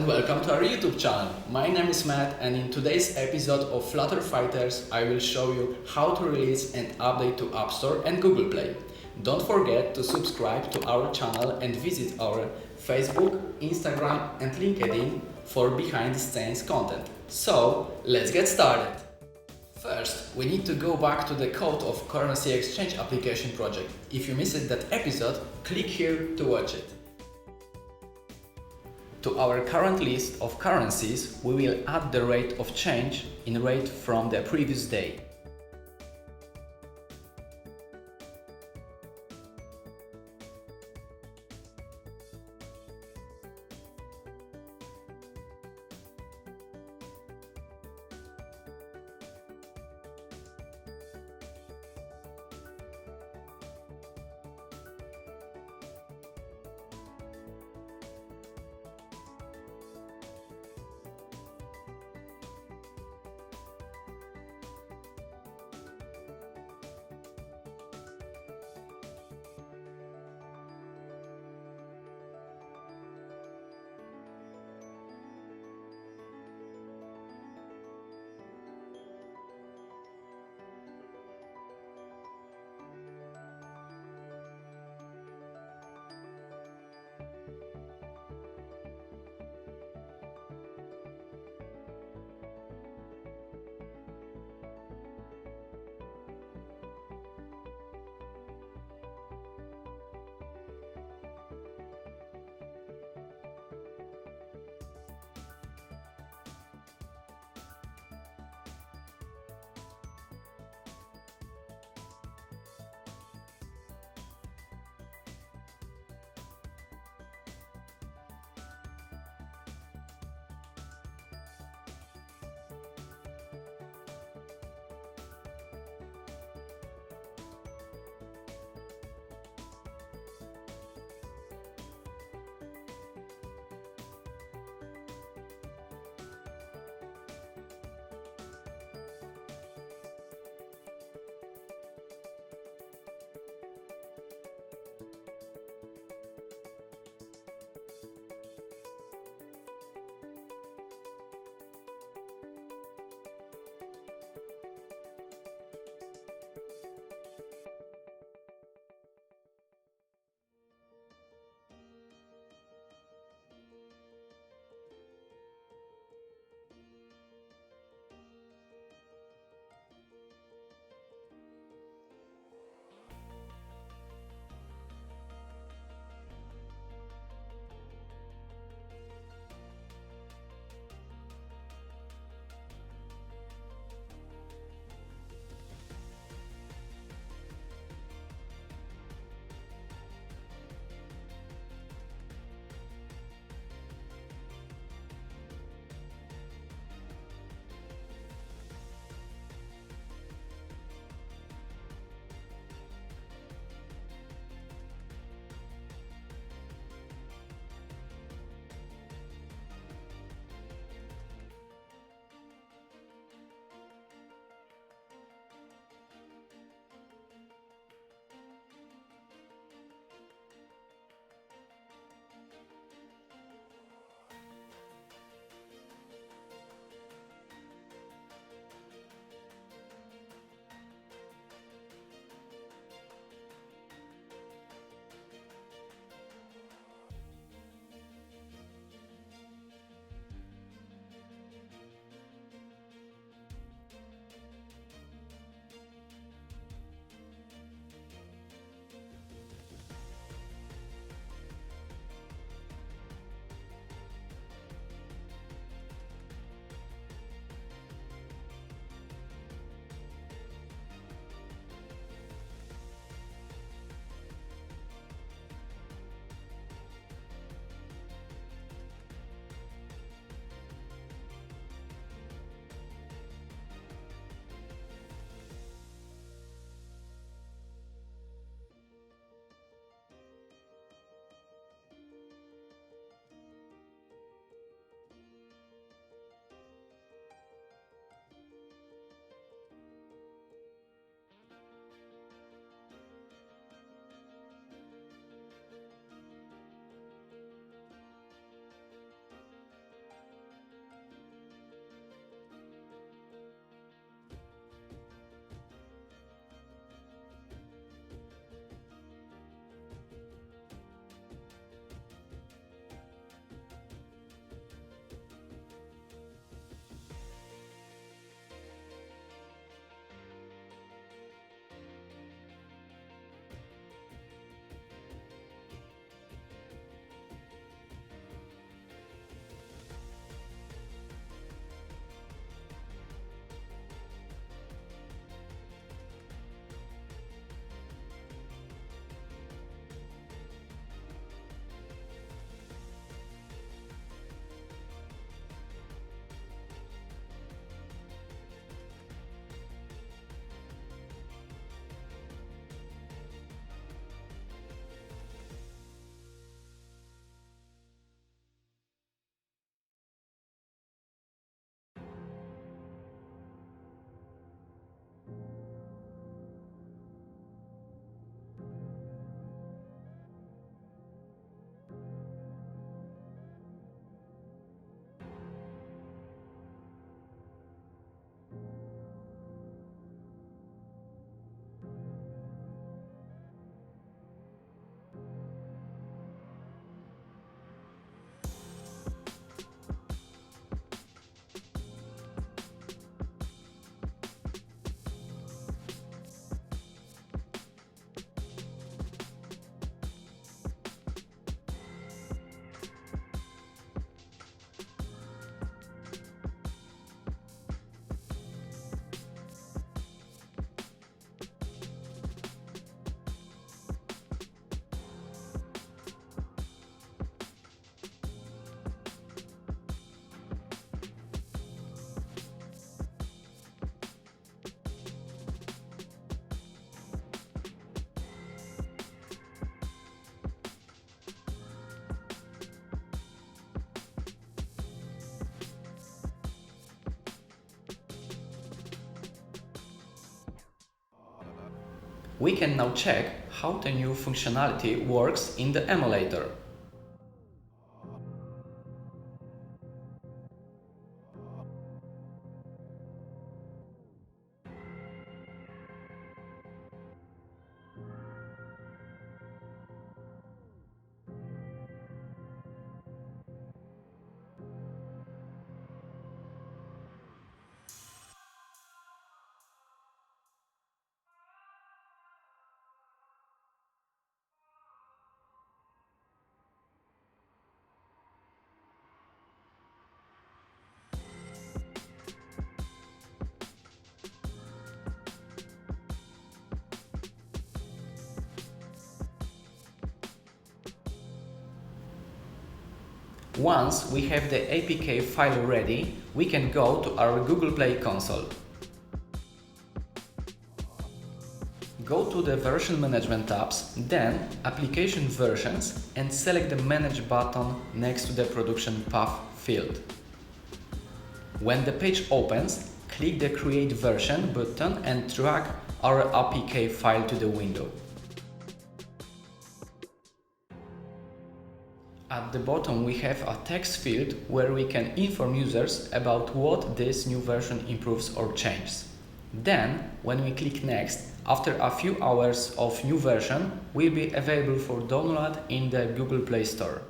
and welcome to our YouTube channel. My name is Matt, and in today's episode of Flutter Fighters I will show you how to release and update to App Store and Google Play. Don't forget to subscribe to our channel and visit our Facebook, Instagram and LinkedIn for behind the scenes content. So let's get started. First, we need to go back to the code of currency exchange application project. If you missed that episode, click here to watch it. To our current list of currencies, we will add the rate of change in rate from the previous day. We can now check how the new functionality works in the emulator. Once we have the APK file ready, we can go to our Google Play console. Go to the version management tabs, then application versions, and select the Manage button next to the production path field. When the page opens, click the Create Version button and drag our APK file to the window. At the bottom we have a text field where we can inform users about what this new version improves or changes. Then, when we click Next, after a few hours of new version will be available for download in the Google Play Store.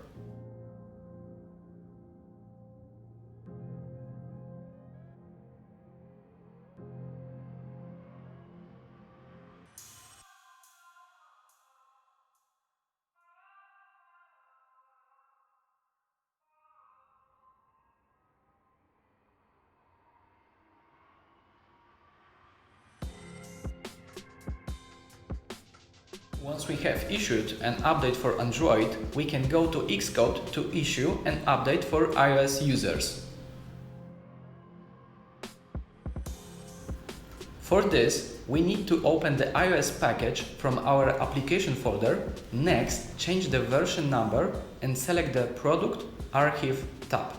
Once we have issued an update for Android, we can go to Xcode to issue an update for iOS users. For this, we need to open the iOS package from our application folder. Next, change the version number and select the Product Archive tab.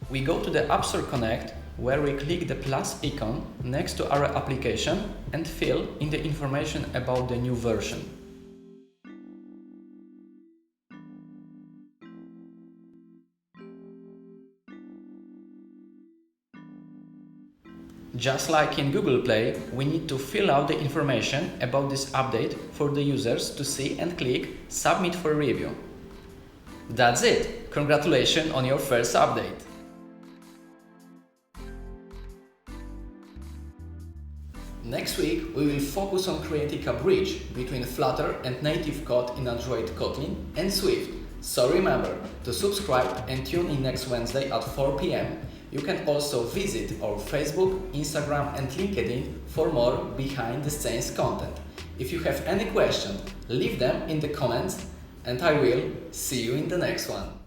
We go to the App Store Connect, where we click the plus icon next to our application and fill in the information about the new version. Just like in Google Play, we need to fill out the information about this update for the users to see and click Submit for review. That's it! Congratulations on your first update! Next week, we will focus on creating a bridge between Flutter and native code in Android Kotlin and Swift. So remember to subscribe and tune in next Wednesday at 4 p.m. You can also visit our Facebook, Instagram and LinkedIn for more behind the scenes content. If you have any questions, leave them in the comments and I will see you in the next one.